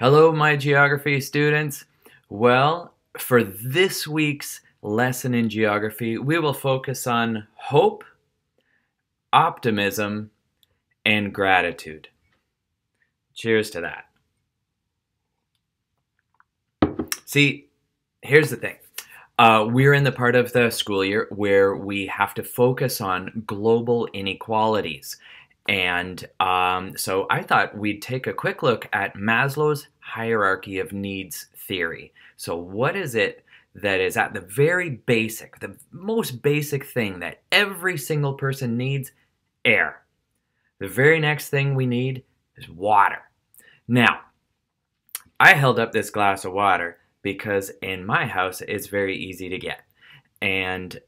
Hello, my geography students. Well, for this week's lesson in geography, we will focus on hope, optimism, and gratitude. Cheers to that. See, here's the thing. We're in the part of the school year where we have to focus on global inequalities. And so I thought we'd take a quick look at Maslow's hierarchy of needs theory. So what is it that is at the very basic, the most basic thing that every single person needs? Air. The very next thing we need is water. Now, I held up this glass of water because in my house it's very easy to get. And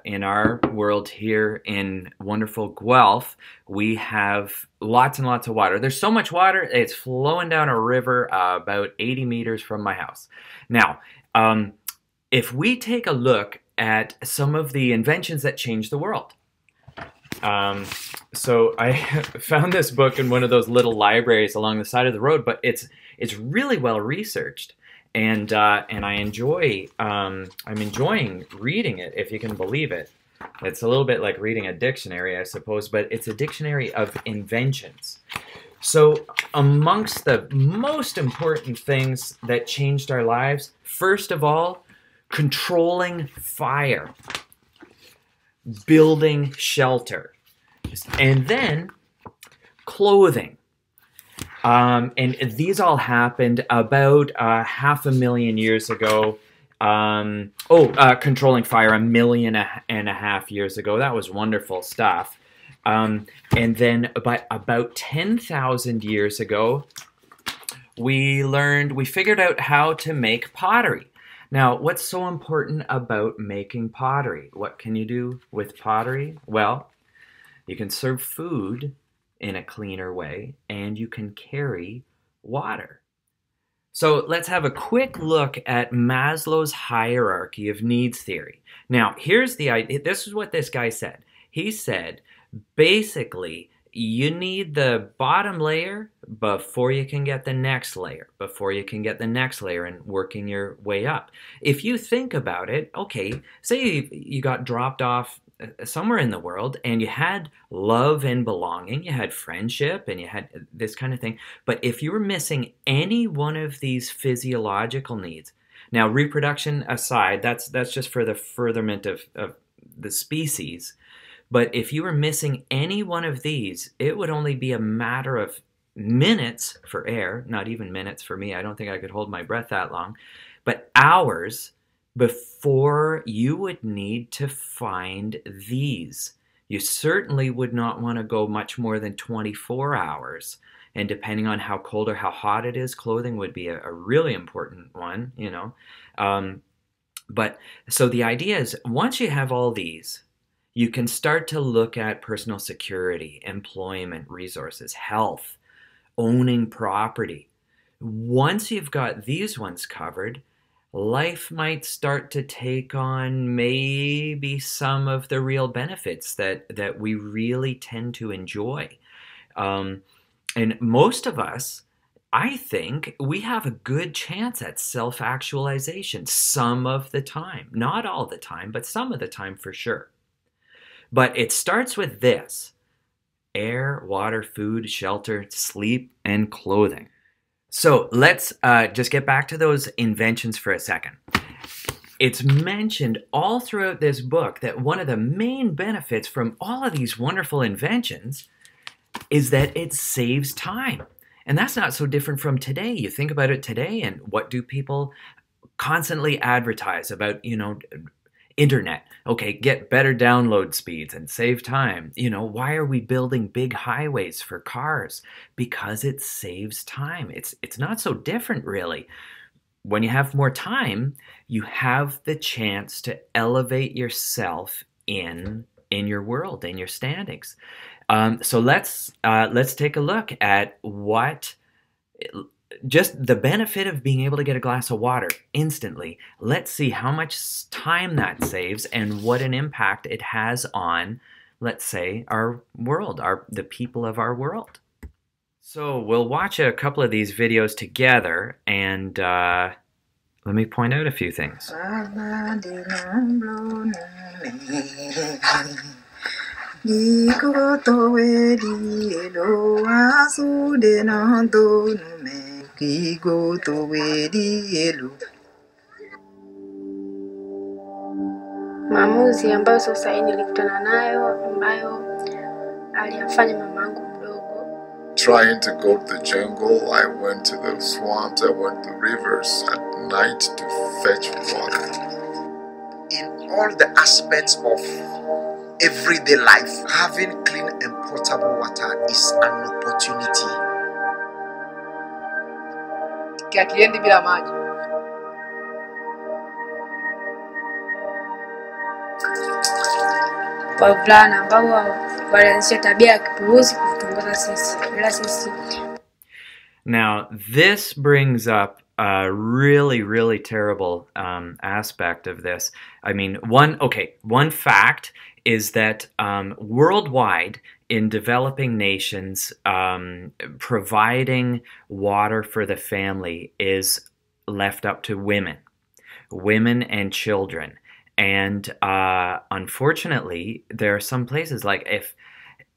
in our world here in wonderful Guelph, we have lots and lots of water. There's so much water, it's flowing down a river about 80 meters from my house. Now, if we take a look at some of the inventions that changed the world. So I found this book in one of those little libraries along the side of the road, but it's really well researched. And I'm enjoying reading it, if you can believe it. It's a little bit like reading a dictionary, I suppose, but it's a dictionary of inventions. So amongst the most important things that changed our lives, first of all, controlling fire, building shelter, and then clothing. And these all happened about 500,000 years ago. Controlling fire 1.5 million years ago. That was wonderful stuff. And then about 10,000 years ago, we figured out how to make pottery. Now, what's so important about making pottery? What can you do with pottery? Well, you can serve food in a cleaner way, and you can carry water. So let's have a quick look at Maslow's hierarchy of needs theory. Now, here's the idea. This is what this guy said. He said, basically, you need the bottom layer before you can get the next layer, before you can get the next layer and working your way up. If you think about it, okay, say you got dropped off somewhere in the world and you had love and belonging, you had friendship and you had this kind of thing. But if you were missing any one of these physiological needs, now reproduction aside, that's just for the furtherment of the species. But if you were missing any one of these, it would only be a matter of minutes for air, not even minutes for me. I don't think I could hold my breath that long, but hours before you would need to find these. You certainly would not want to go much more than 24 hours. And depending on how cold or how hot it is, clothing would be a really important one, you know. But so the idea is once you have all these, you can start to look at personal security, employment, resources, health, owning property. Once you've got these ones covered, life might start to take on maybe some of the real benefits that we really tend to enjoy. And most of us, I think, we have a good chance at self-actualization some of the time. Not all the time, but some of the time for sure. But it starts with this: air, water, food, shelter, sleep, and clothing. So let's just get back to those inventions for a second. It's mentioned all throughout this book that one of the main benefits from all of these wonderful inventions is that it saves time. And that's not so different from today. You think about it today, and what do people constantly advertise about, you know, internet? Okay, get better download speeds and save time. You know, why are we building big highways for cars? Because it saves time. It's not so different, really. When you have more time, you have the chance to elevate yourself in your world, in your standings. So let's take a look at what just the benefit of being able to get a glass of water instantly. Let's see how much time that saves and what an impact it has on, let's say, our world, the people of our world. So we'll watch a couple of these videos together, and let me point out a few things. Maamuzi ambayo sasa hivi nilikutana nayo ambayo aliyafanya mamangu mdogo. Trying to go to the jungle, I went to the swamps, I went to rivers at night to fetch water. In all the aspects of everyday life, having clean and potable water is an opportunity. Hakiendi bila maji. Wavulana ambao walianzisha tabia ya kipuuzi kutuongoza sisi bila sisi. Now, this brings up a really terrible aspect of this. I mean, one fact is that worldwide, in developing nations, providing water for the family is left up to women and children. And unfortunately, there are some places like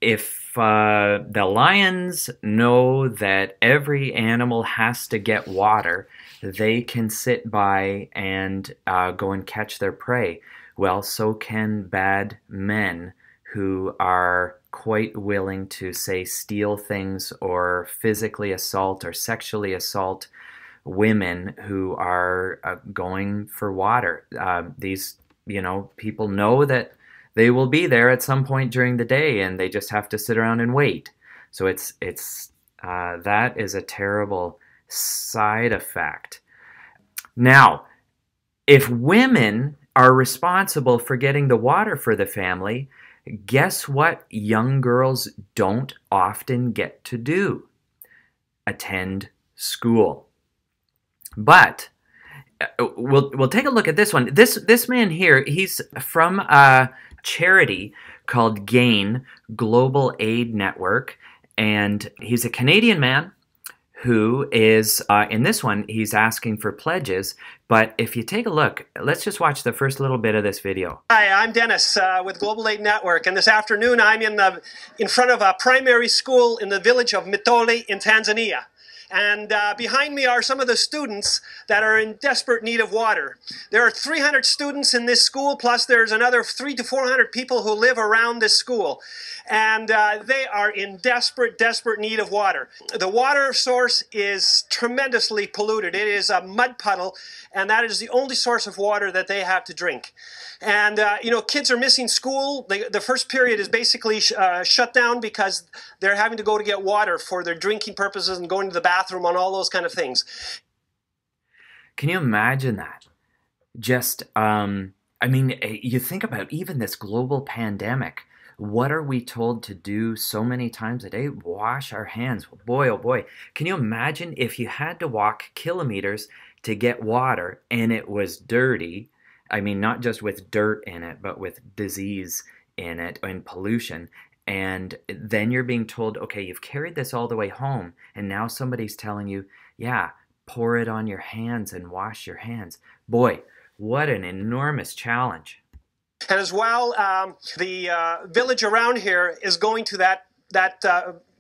if the lions know that every animal has to get water, they can sit by and go and catch their prey. Well, so can bad men who are quite willing to, say, steal things or physically assault or sexually assault women who are going for water. These, people know that they will be there at some point during the day, and they just have to sit around and wait. So that is a terrible side effect. Now, if women are responsible for getting the water for the family, guess what young girls don't often get to do? Attend school. But we'll take a look at this one. This man here, he's from a charity called GAIN, Global Aid Network, and he's a Canadian man who is, in this one, he's asking for pledges. But if you take a look, let's just watch the first little bit of this video. Hi, I'm Dennis with Global Aid Network, and this afternoon I'm in front of a primary school in the village of Mitole in Tanzania. And behind me are some of the students that are in desperate need of water. There are 300 students in this school, plus there's another 300 to 400 people who live around this school. And they are in desperate need of water. The water source is tremendously polluted. It is a mud puddle, and that is the only source of water that they have to drink. And, kids are missing school. The first period is basically shut down because they're having to go to get water for their drinking purposes and going to the bathroom and all those kind of things. Can you imagine that? Just, you think about even this global pandemic. What are we told to do so many times a day? Wash our hands. Boy, oh boy. Can you imagine if you had to walk kilometers to get water and it was dirty? I mean, not just with dirt in it, but with disease in it and pollution. And then you're being told, okay, you've carried this all the way home, and now somebody's telling you, yeah, pour it on your hands and wash your hands. Boy, what an enormous challenge. And as well, the village around here is going to that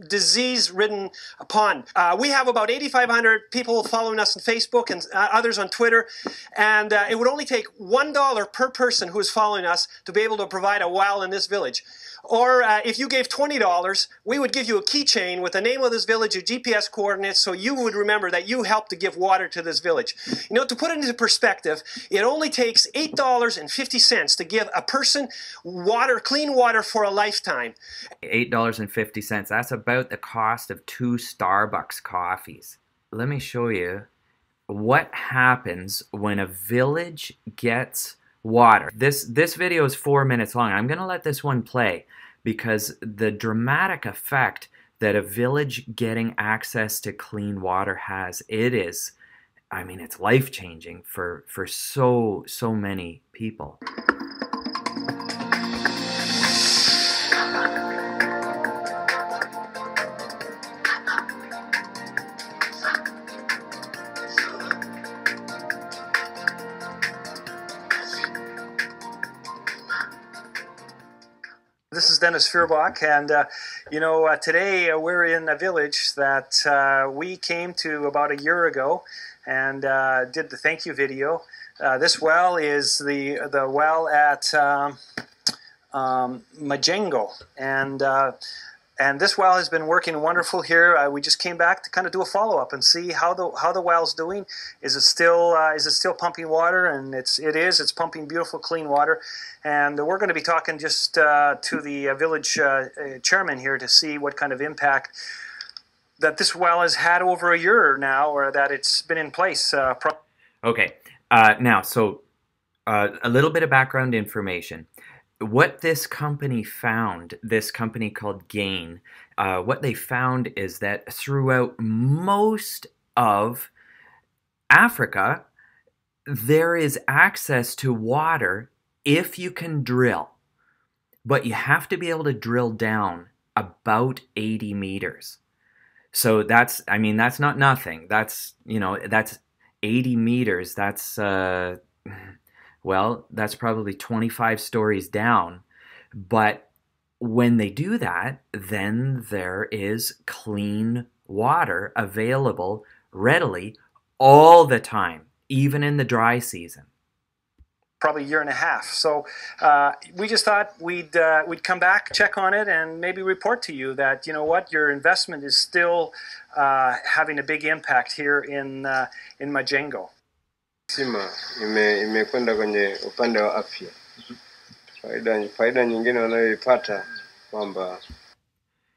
disease-ridden pond. We have about 8,500 people following us on Facebook and others on Twitter, and it would only take $1 per person who is following us to be able to provide a well in this village. Or if you gave $20, we would give you a keychain with the name of this village, your GPS coordinates, so you would remember that you helped to give water to this village. To put it into perspective, it only takes $8.50 to give a person water, clean water for a lifetime. $8.50, that's about the cost of 2 Starbucks coffees. Let me show you what happens when a village gets water. This video is 4 minutes long. I'm going to let this one play because the dramatic effect that a village getting access to clean water has, it's life-changing for so many people. This is Dennis Feuerbach, and today we're in a village that we came to about a year ago and did the thank you video. This well is the well at Majengo, and this well has been working wonderful here. We just came back to kind of do a follow-up and see how the well's doing. Is it still pumping water? And it is. It's pumping beautiful, clean water. And we're going to be talking just to the village chairman here to see what kind of impact that this well has had over a year now, or that it's been in place. Okay. Now, so a little bit of background information. What this company found, this company called Gain, what they found is that throughout most of Africa, there is access to water if you can drill. But you have to be able to drill down about 80 meters. So that's not nothing. That's 80 meters. That's that's probably 25 stories down. But when they do that, then there is clean water available readily all the time, even in the dry season. Probably a year and a half. So we just thought we'd come back, check on it, and maybe report to you that, you know what, your investment is still having a big impact here in Majengo. Sima imekwenda kwenye upande wa afya. Faida nyingine wanayoipata kwamba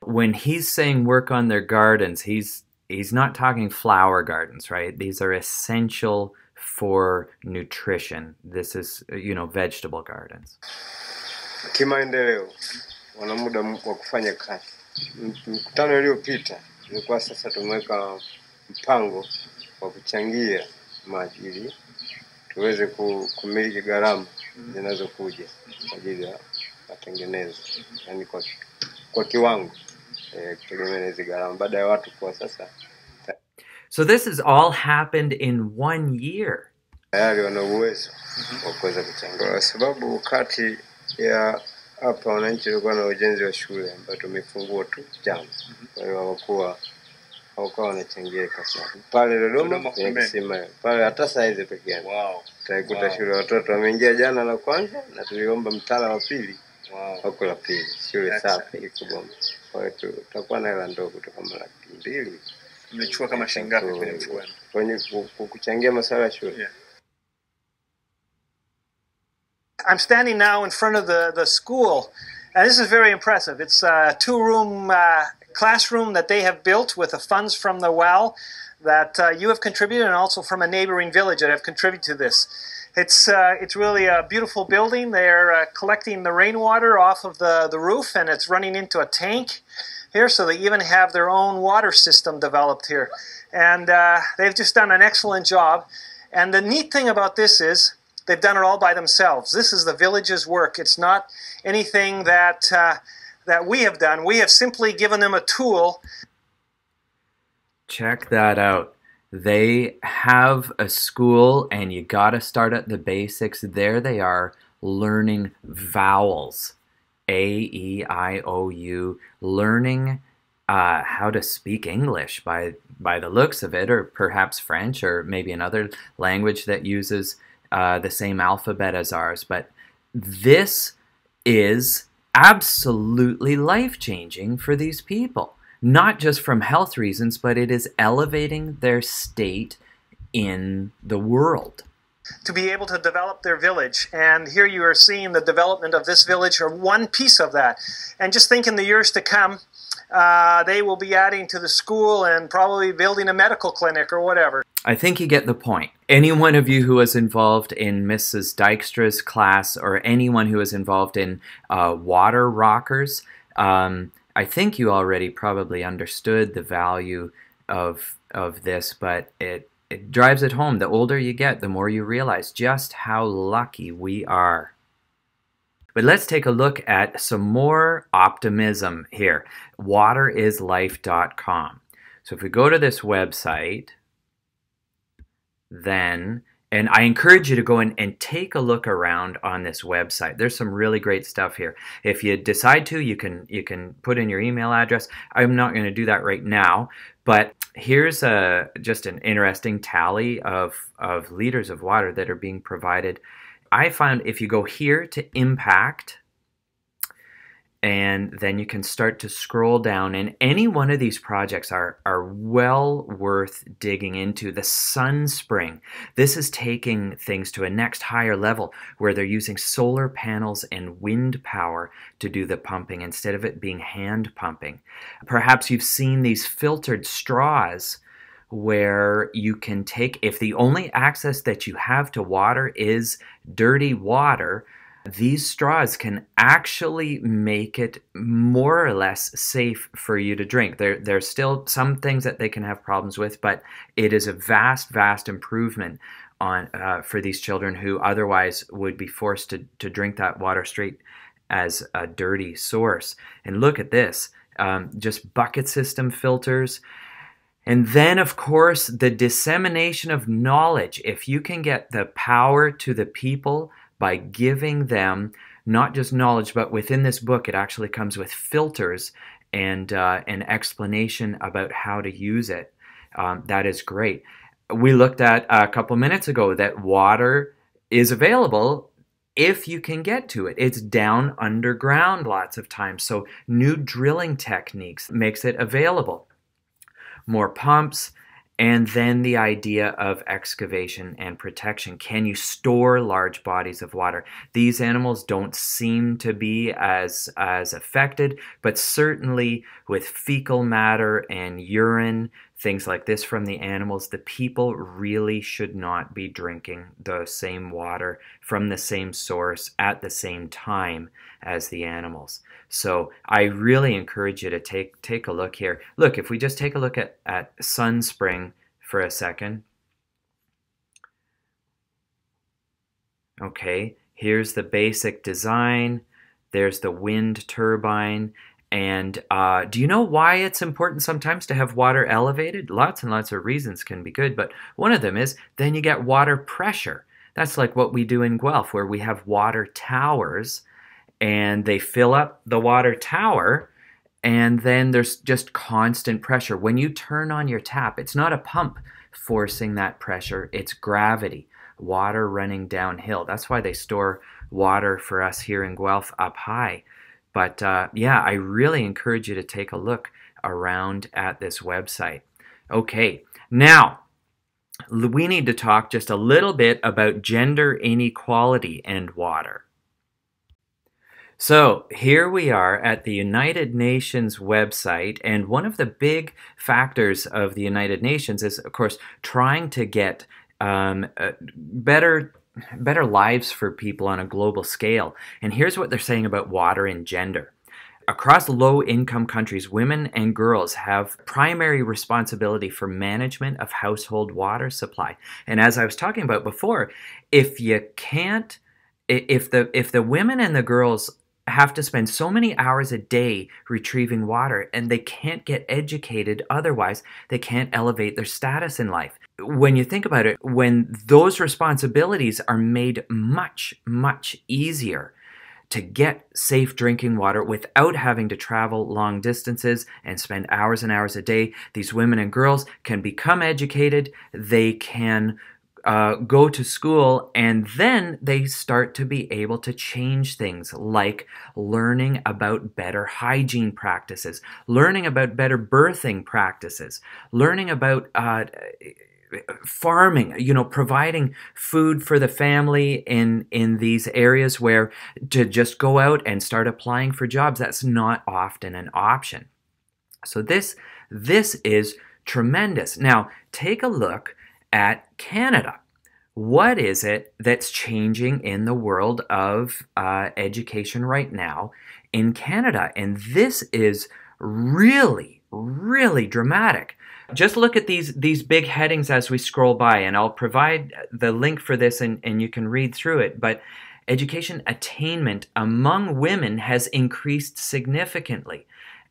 when he's saying work on their gardens, he's not talking flower gardens, right? These are essential for nutrition. This is, vegetable gardens. Kimaendeleo wana muda wa kufanya kazi. Mkutano uliopita ilikuwa sasa tumeweka mpango wa kuchangia maji ili tuweze kumiliki gharama zinazokuja kwa ajili ya matengenezo, yani kwa kiwango kutegemea hizo gharama baada ya watu kwa sasa. So this has all happened in 1 year. Tayari wana uwezo wa kuweza kuchangia, kwa sababu kati ya hapa wananchi walikuwa na ujenzi wa shule ambayo tumefungua tu jana. Kwa hiyo hawakuwa wanachangia pesa. Pale Dodoma kisima pale hata saizi pekee yake. Wow. Taikuta shule watoto wameingia jana la kwanza na tuliomba mtaala wa pili. Wow. Wako la pili. Shule safi iko bomba. Kwa hiyo tutakuwa na hela ndogo tu kama 200,000. Mmechukua kama shilingi ngapi kwenye mfuko wenu? Kwenye kuchangia masuala ya shule. Yeah. I'm standing now in front of the school, and this is very impressive. It's a 2-room classroom that they have built with the funds from the well that you have contributed, and also from a neighboring village that have contributed to this. It's really a beautiful building. They're collecting the rainwater off of the roof, and it's running into a tank here, so they even have their own water system developed here. And they've just done an excellent job. And the neat thing about this is they've done it all by themselves. This is the village's work. It's not anything that we have done. We have simply given them a tool. Check that out. They have a school, and you got to start at the basics. There they are, learning vowels. A, E, I, O, U, learning how to speak English by the looks of it, or perhaps French, or maybe another language that uses the same alphabet as ours. But this is absolutely life-changing for these people. Not just from health reasons, but it is elevating their state in the world. To be able to develop their village. And here you are seeing the development of this village, or one piece of that. And just think in the years to come, they will be adding to the school and probably building a medical clinic or whatever. I think you get the point. Any one of you who was involved in Mrs. Dijkstra's class, or anyone who was involved in water rockers, I think you already probably understood the value of this, but it drives it home. The older you get, the more you realize just how lucky we are. But let's take a look at some more optimism here. waterislife.com. So if we go to this website, then And I encourage you to go in and take a look around on this website. There's some really great stuff here. If you decide to, you can put in your email address. I'm not going to do that right now, but here's just an interesting tally of liters of water that are being provided. I found if you go here to impact, and then you can start to scroll down, and any one of these projects are well worth digging into. The SunSpring, this is taking things to a next higher level where they're using solar panels and wind power to do the pumping instead of it being hand pumping. Perhaps you've seen these filtered straws where you can take, if the only access that you have to water is dirty water, these straws can actually make it more or less safe for you to drink. There's still some things that they can have problems with, but it is a vast improvement on for these children who otherwise would be forced to drink that water straight as a dirty source. And look at this, just bucket system filters. And then, of course, the dissemination of knowledge. If you can get the power to the people by giving them not just knowledge, but within this book, it actually comes with filters and an explanation about how to use it. That is great. We looked at a couple minutes ago that water is available if you can get to it. It's down underground lots of times. So new drilling techniques makes it available. More pumps, and then the idea of excavation and protection. Can you store large bodies of water? These animals don't seem to be as affected, but certainly with fecal matter and urine, things like this from the animals, the people really should not be drinking the same water from the same source at the same time as the animals. So I really encourage you to take a look here. Look, if we just take a look at SunSpring for a second. Okay, here's the basic design. There's the wind turbine. And do you know why it's important sometimes to have water elevated? Lots and lots of reasons can be good, but one of them is then you get water pressure. That's like what we do in Guelph, where we have water towers, and they fill up the water tower, and then there's just constant pressure. When you turn on your tap, it's not a pump forcing that pressure, it's gravity, water running downhill. That's why they store water for us here in Guelph up high. But yeah, I really encourage you to take a look around at this website. Okay, now we need to talk just a little bit about gender inequality and water. So here we are at the United Nations website, and one of the big factors of the United Nations is, of course, trying to get better lives for people on a global scale. And here's what they're saying about water and gender. Across low-income countries, women and girls have primary responsibility for management of household water supply. And as I was talking about before, if the women and the girls have to spend so many hours a day retrieving water, and they can't get educated otherwise, they can't elevate their status in life. When you think about it, when those responsibilities are made much easier to get safe drinking water without having to travel long distances and spend hours and hours a day, these women and girls can become educated, they can go to school, and then they start to be able to change things like learning about better hygiene practices, learning about better birthing practices, learning about farming, providing food for the family in these areas where to just go out and start applying for jobs, that's not often an option. So this is tremendous. Now, take a look at Canada. What is it that's changing in the world of education right now in Canada? And this is really dramatic. Just look at these big headings as we scroll by, and I'll provide the link for this and you can read through it. But education attainment among women has increased significantly.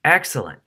Excellent.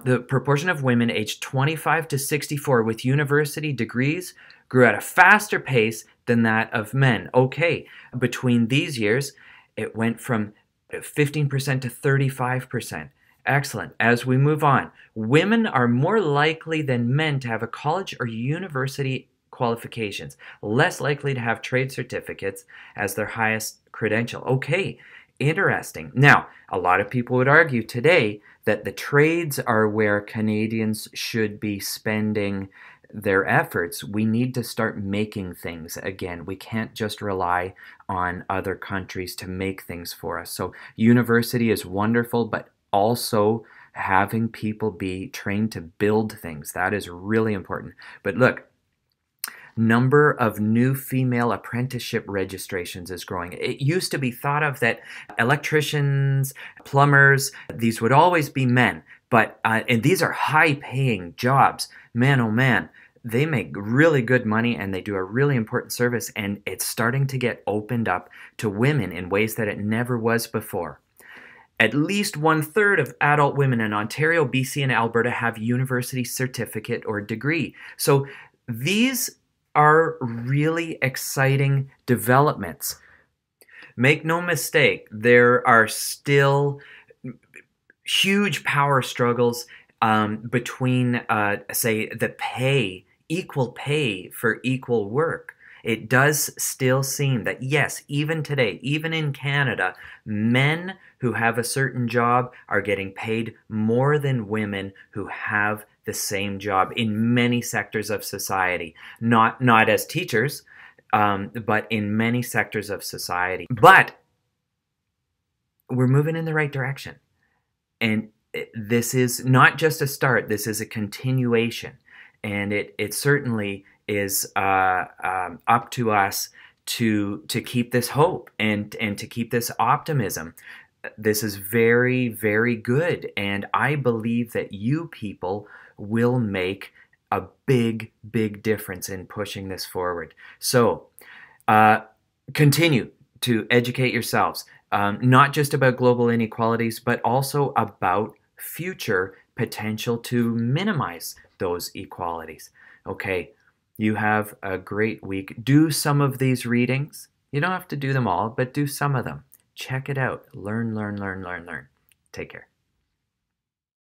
The proportion of women aged 25 to 64 with university degrees grew at a faster pace than that of men. Okay, between these years, it went from 15% to 35%. Excellent. As we move on, women are more likely than men to have a college or university qualifications, less likely to have trade certificates as their highest credential. Okay, interesting. Now, a lot of people would argue today that the trades are where Canadians should be spending their efforts. We need to start making things again. We can't just rely on other countries to make things for us. So university is wonderful, but also having people be trained to build things. That is really important. But look, number of new female apprenticeship registrations is growing. It used to be thought of that electricians, plumbers, these would always be men. But and these are high-paying jobs. Man, oh man, they make really good money and they do a really important service, and it's starting to get opened up to women in ways that it never was before. At least 1/3 of adult women in Ontario, BC, and Alberta have university certificate or degree. So these are really exciting developments. Make no mistake, there are still huge power struggles between, say, the pay, equal pay for equal work. It does still seem that, yes, even today, even in Canada, men who have a certain job are getting paid more than women who have the same job in many sectors of society. Not as teachers, but in many sectors of society. But we're moving in the right direction. And this is not just a start, this is a continuation. And it certainly is up to us to keep this hope and to keep this optimism. This is very, very good, and I believe that you people will make a big, big difference in pushing this forward. So continue to educate yourselves, not just about global inequalities, but also about future potential to minimize those equalities. Okay, you have a great week. Do some of these readings. You don't have to do them all, but do some of them. Check it out. Learn, learn, learn, learn, learn. Take care.